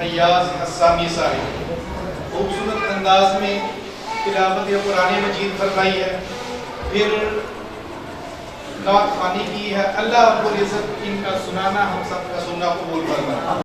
ایاز حسامی صاحب خوبصورت انداز میں تلاوت قرآن مجید فرمائی ہے، پھر نعت خوانی کی ہے۔ اللہ رب العزت ان کا سنانا ہم سب کا سننا قبول فرمائے۔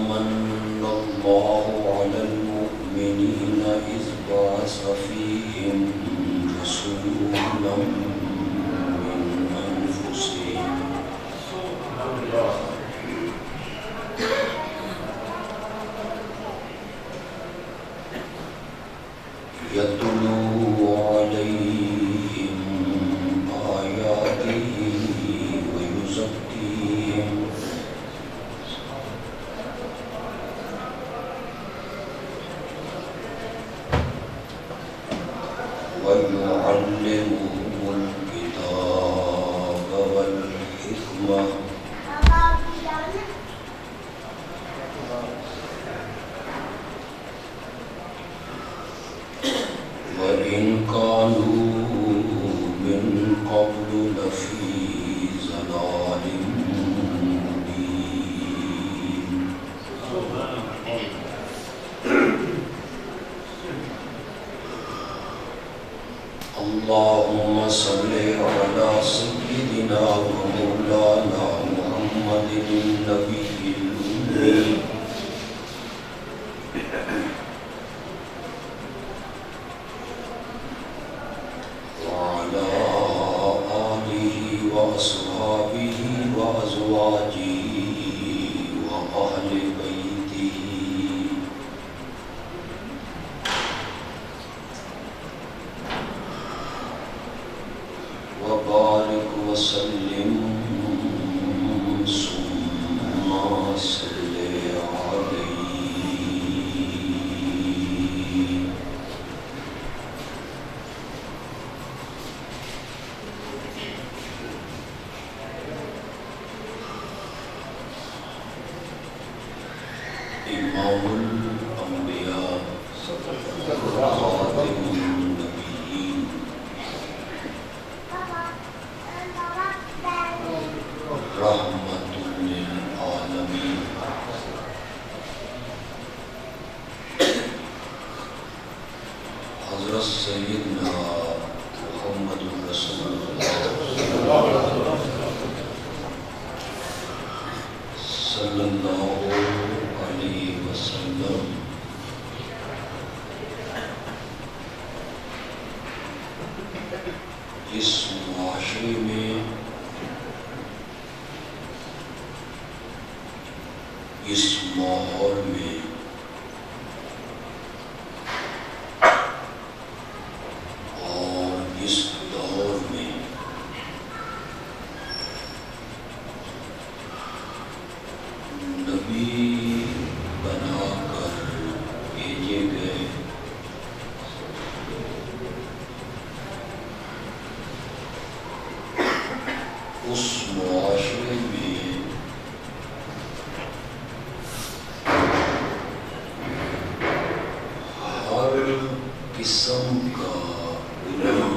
من الله على المؤمنين إذ بعث فيهم رسولا من أنفسهم يتلو عليهم آياته ويزكيهم ويعلمهم الكتاب والحكمة وإن كانوا من قبل لفي ضلال مبين اللهم صل على سيدنا ومولانا محمد النبي الأمي وعلى آله وأصحابه وأزواجه وأهل بيته وبارك وسلم ثم صل عليه إمام الأنبياء خاتم النبيين رحمة للعالمين حضرت سيدنا محمد رسول الله صلی اللہ علیہ وسلم اس معاشرے میں اس ماحول میں اور اس دور میں نبی بنا کر بھیجے گئے اس معاشرے میں ہر قسم کا گناہ،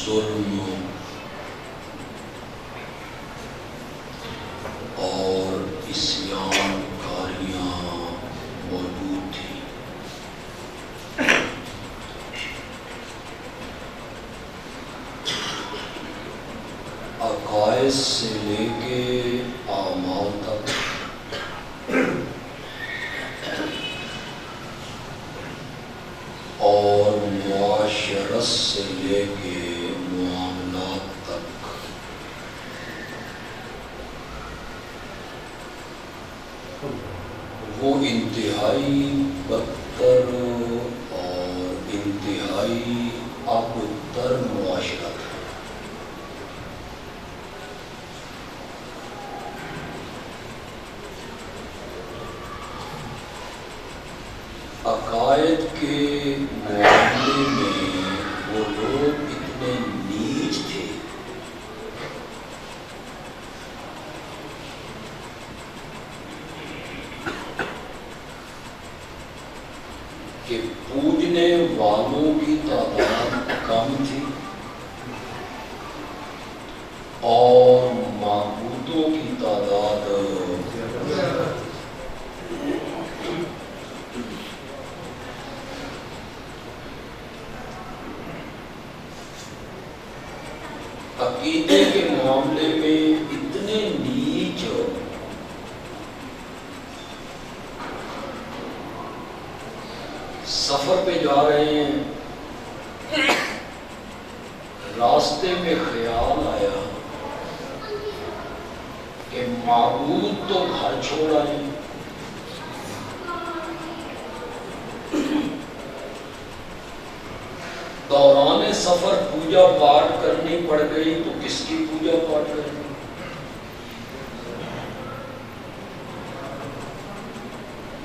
ظلم اور عصیان کاریاں موجود تھیں۔ عقائد سے لے کے اعمال تک اور معاشرت سے لے کے معاملات تک وہ انتہائی بدتر اور انتہائی ابتر معاشرہ تھا۔ عقائد کے معاملے میں وہ لوگ اتنے نیچ تھے کہ پوجنے والوں کی تعداد کم تھی اور معبودوں کی تعداد عقیدے کے معاملے میں اتنے سفر پہ جا رہے ہیں، راستے میں خیال آیا کہ معبود تو گھر چھوڑ آئے، دوران سفر پوجا پاٹ کرنی پڑ گئی تو کس کی پوجا پاٹ کرنی؟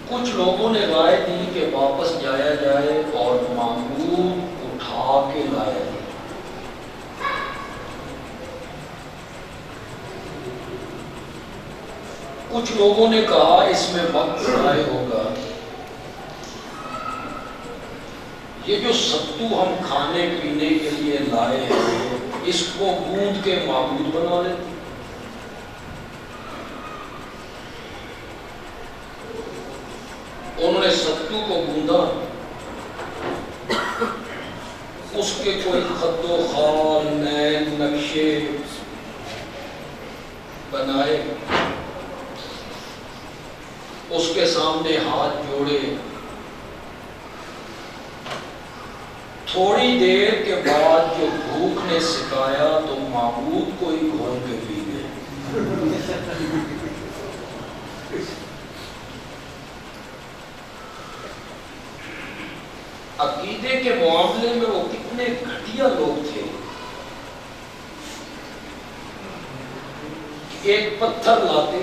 کچھ لوگوں نے رائے دی کہ واپس جایا جائے اور معبود اٹھا کے لایا جائے۔ کچھ لوگوں نے کہا اس میں وقت ضائع ہوگا، یہ جو ستو ہم کھانے پینے کے لیے لائے ہیں اس کو گوندھ کے معبود بنا لیتے۔ انہوں نے ستو کو گوندا، اس کے کوئی خط و خال نین نقشے بنائے، اس کے سامنے ہاتھ جوڑے، تھوڑی دیر کے بعد جو بھوک نے سکھایا تو معبود کو ہی گھول کے پی گئے۔ عقیدے کے معاملے میں وہ کتنے گھٹیا لوگ تھے۔ ایک پتھر لاتے،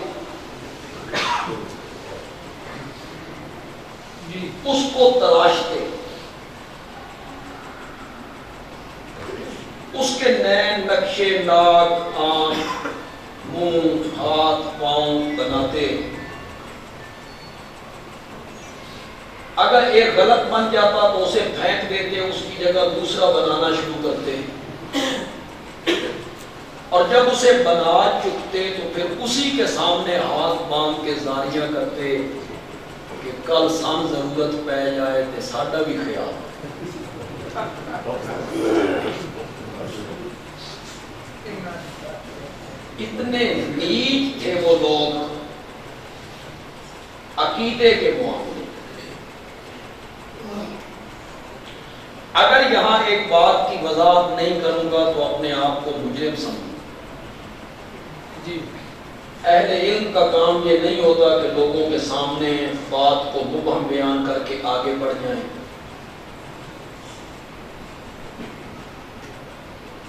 اس کو تراشتے، اس کے نین نقشے ناک آنکھ منہ ہاتھ پاؤں بناتے، اگر ایک غلط بن جاتا تو اسے پھینک دیتے، اس کی جگہ دوسرا بنانا شروع کرتے، اور جب اسے بنا چکتے تو پھر اسی کے سامنے ہاتھ باندھ کے زاریاں کرتے کہ کل سان ضرورت پہ جائے تو ساڈا بھی خیال۔ اتنے نیچ تھے وہ لوگ عقیدے کے معاملے۔ اگر یہاں ایک بات کی وضاحت نہیں کروں گا تو اپنے آپ کو مجرم سمجھوں۔ اہل علم کا کام یہ نہیں ہوتا کہ لوگوں کے سامنے بات کو مبہم بیان کر کے آگے بڑھ جائیں۔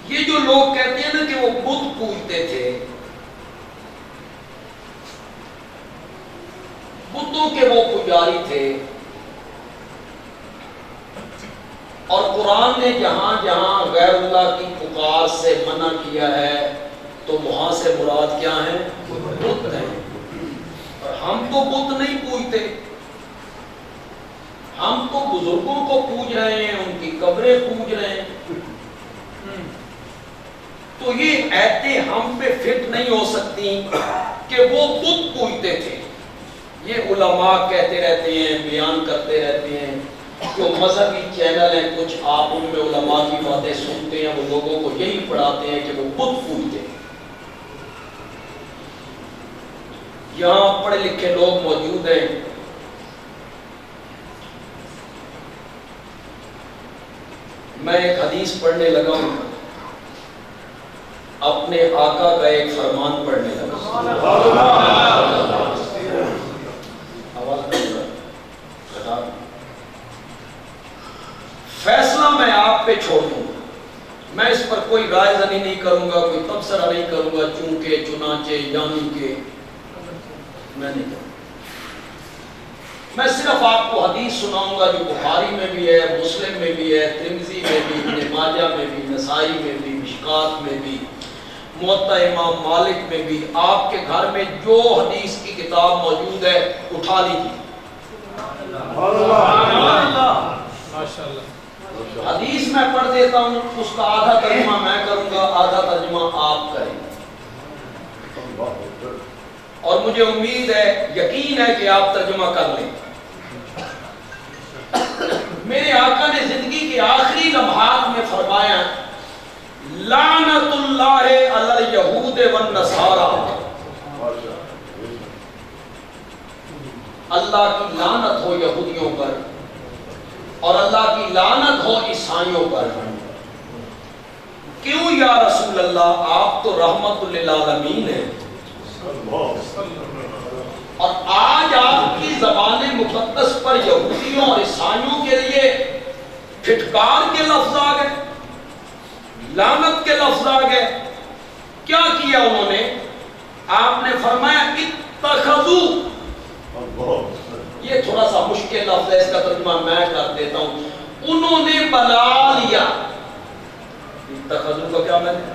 یہ جو لوگ کہتے ہیں نا کہ وہ بت پوجتے تھے، بتوں کے وہ پجاری تھے، اور قرآن نے جہاں جہاں غیر اللہ کی پکار سے منع کیا ہے تو وہاں سے مراد کیا ہے؟ بت ہیں۔ اور ہم تو بت نہیں پوجتے، ہم تو بزرگوں کو پوج رہے ہیں، ان کی قبریں پوج رہے ہیں۔ تو یہ ایتیں ہم پہ فٹ نہیں ہو سکتی کہ وہ بت پوجتے تھے۔ یہ علماء کہتے رہتے ہیں، بیان کرتے رہتے ہیں، جو مذہبی چینل ہیں کچھ آپ ان میں علماء کی باتیں سنتے ہیں، وہ لوگوں کو یہی پڑھاتے ہیں کہ وہ بت پوجتے ہیں۔ یہاں پڑھے لکھے لوگ موجود ہیں، میں ایک حدیث پڑھنے لگا ہوں، اپنے آقا کا ایک فرمان پڑھنے لگا۔ فیصلہ میں آپ پہ چھوڑ دوں گا، میں اس پر کوئی رائے زنی نہیں کروں گا، کوئی تبصرہ نہیں کروں گا، چونکہ چنانچہ یعنی کہ میں نہیں کروں۔ میں صرف آپ کو حدیث سناؤں گا جو بخاری میں بھی ہے، مسلم میں بھی ہے، ترمذی میں بھی، ابن ماجہ میں بھی، نسائی میں بھی، مشکات میں بھی، موطا امام مالک میں بھی۔ آپ کے گھر میں جو حدیث کی کتاب موجود ہے اٹھا لیجیے۔ حدیث میں پڑھ دیتا ہوں، اس کا آدھا ترجمہ میں کروں گا، آدھا ترجمہ آپ کریں گے، اور مجھے امید ہے، یقین ہے کہ آپ ترجمہ کر لیں۔ میرے آقا نے زندگی کے آخری لمحات میں فرمایا، لعنت اللہ علی الیہود والنصارى، اللہ کی لعنت ہو یہودیوں پر عیسائیوں پر ہیں۔ کیوں یا رسول اللہ، آپ تو رحمت للعالمین ہیں، اور آج آپ کی زبان مقدس پر یہودیوں اور عیسائیوں کے لیے پھٹکار کے لفظ آ گئے، لعنت کے لفظ آ گئے۔ کیا کیا انہوں نے؟ آپ نے فرمایا اتخذو، یہ تھوڑا سا مشکل لفظ ہے، اس کا ترجمہ میں کر دیتا ہوں، انہوں نے بنا لیا۔ اتخذو کا کیا مطلب؟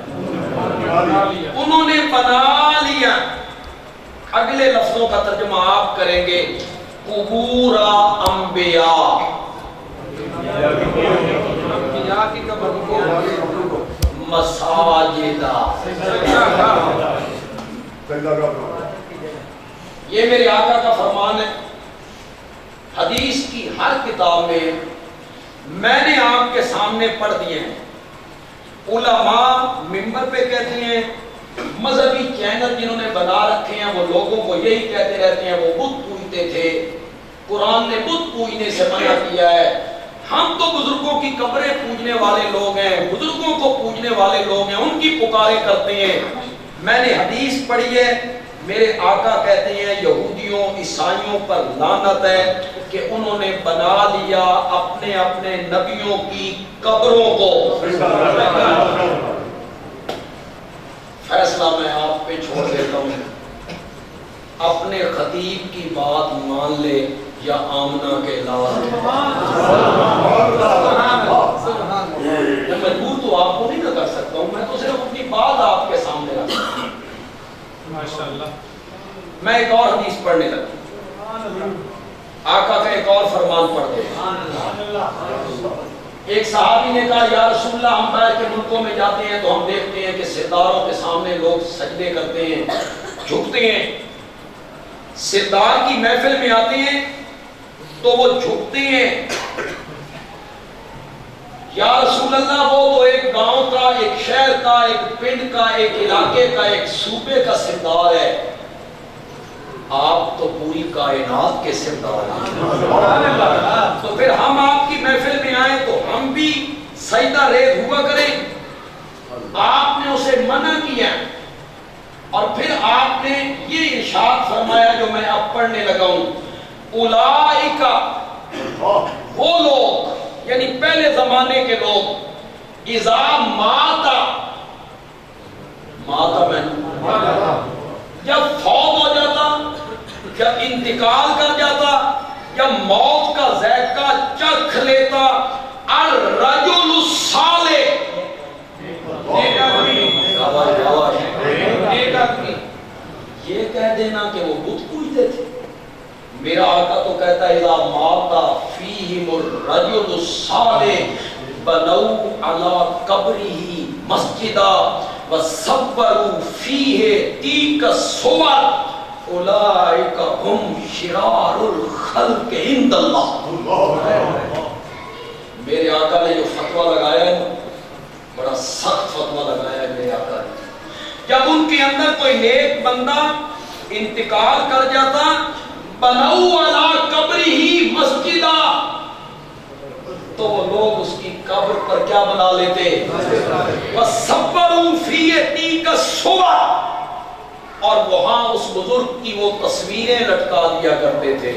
انہوں نے بنا لیا۔ اگلے لفظوں کا ترجمہ آپ کریں گے، قبور انبیاء، مساجد۔ یہ میرے آقا کا فرمان ہے۔ حدیث کی ہر کتاب میں نے آپ کے سامنے پڑھ دیے ہیں۔ علماء ممبر پہ کہتے ہیں، مذہبی چینل جنہوں نے بنا رکھے ہیں وہ لوگوں کو یہی کہتے رہتے ہیں وہ بت پوجتے تھے، قرآن نے بت پوجنے سے منع کیا ہے۔ ہم تو بزرگوں کی قبریں پوجنے والے لوگ ہیں، بزرگوں کو پوجنے والے لوگ ہیں، ان کی پکاریں کرتے ہیں۔ میں نے حدیث پڑھی ہے، میرے آقا کہتے ہیں یہودیوں عیسائیوں پر لعنت ہے کہ انہوں نے بنا لیا اپنے اپنے نبیوں کی قبروں کو۔ فیصلہ میں آپ پہ چھوڑ دیتا ہوں، اپنے خطیب کی بات مان لے یا آمنہ کے لال۔ میں مجبور تو آپ کو نہیں نہ کر سکتا ہوں، میں تو صرف اپنی بات آپ کے سامنے رکھتا ہوں۔ ماشاءاللہ۔ میں ایک اور حدیث پڑھنے لگا، آقا کا ایک اور فرمان پڑھ دے۔ ایک صحابی نے کہا یا رسول اللہ، ہم باہر کے ملکوں میں جاتے ہیں تو ہم دیکھتے ہیں کہ سرداروں کے سامنے لوگ سجدے کرتے ہیں، جھکتے ہیں۔ سردار کی محفل میں آتے ہیں تو وہ جھکتے ہیں۔ یا رسول اللہ، وہ تو ایک گاؤں کا، ایک شہر کا، ایک پنڈ کا، ایک علاقے کا، ایک صوبے کا سردار ہے، آپ تو پوری کائنات کے سردار ہیں۔ تو پھر ہم آپ کی محفل میں آئیں تو ہم بھی سجدہ ریز ہوا کریں؟ آپ نے اسے منع کیا، اور پھر آپ نے یہ ارشاد فرمایا جو میں اب پڑھنے لگا ہوں، اولئک، وہ لوگ یعنی پہلے زمانے کے لوگ، اذا ماتا میں جب فوت ہو جاتا، جب انتقال کر جاتا، جب موت کا ذائقہ چکھ لیتا، الرجل الصالح، یہ کہہ دینا کہ وہ بت پوجتے تھے۔ میرا آقا تو کہتا ہے اذا ماتا فیہم الرجل الصالح بنوا علی قبرہ مسجدا وصوروا فیہ تلک الصور اولئک هم شرار الخلق عند اللہ۔ میرے آقا نے جو فتویٰ لگایا ہے، بڑا سخت فتویٰ لگایا ہے میرے آقا نے۔ جب ان کے اندر کوئی نیک بندہ انتقال کر جاتا، بنو علی قبرہ مسجدا، تو وہ لوگ اس کی قبر پر کیا بنا لیتے؟ وصوروا فیہ تلک الصور، اور وہاں اس بزرگ کی وہ تصویریں لٹکا دیا کرتے تھے۔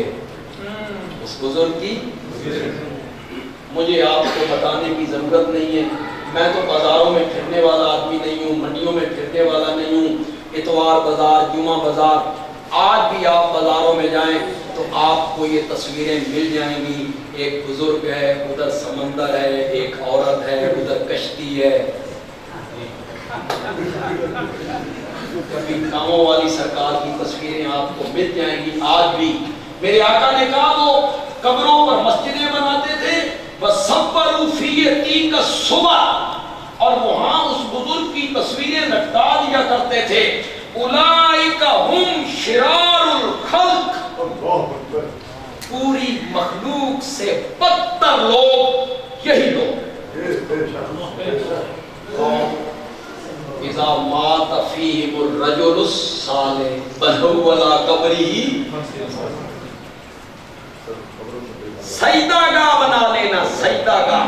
اس بزرگ کی مجھے آپ کو بتانے کی ضرورت نہیں ہے، میں تو بازاروں میں پھرنے والا آدمی نہیں ہوں، منڈیوں میں پھرنے والا نہیں ہوں۔ اتوار بازار، جمعہ بازار، آج بھی آپ بازاروں میں جائیں تو آپ کو یہ تصویریں مل جائیں گی۔ ایک بزرگ ہے، ادھر سمندر ہے، ایک عورت ہے، ادھر کشتی ہے۔ کبھی کاموں والی سرکار کی تصویریں آپ کو مل جائیں گی آج بھی۔ میرے آقا نے کہا وہ قبروں پر مسجدیں بناتے تھے، وَصَوَّرُوا فِيهِ تِلْكَ الصُّوَرَ، اور وہاں اس بزرگ کی تصویریں لٹکا دیا کرتے تھے۔ اولئک ہم شرار الخلق، پوری مخلوق سے بدتر لوگ یہی لوگ۔ اذا مات فیہم الرجل الصالح بنوا علی قبرہ، سجدہ گاہ بنا لینا، سجدہ گاہ۔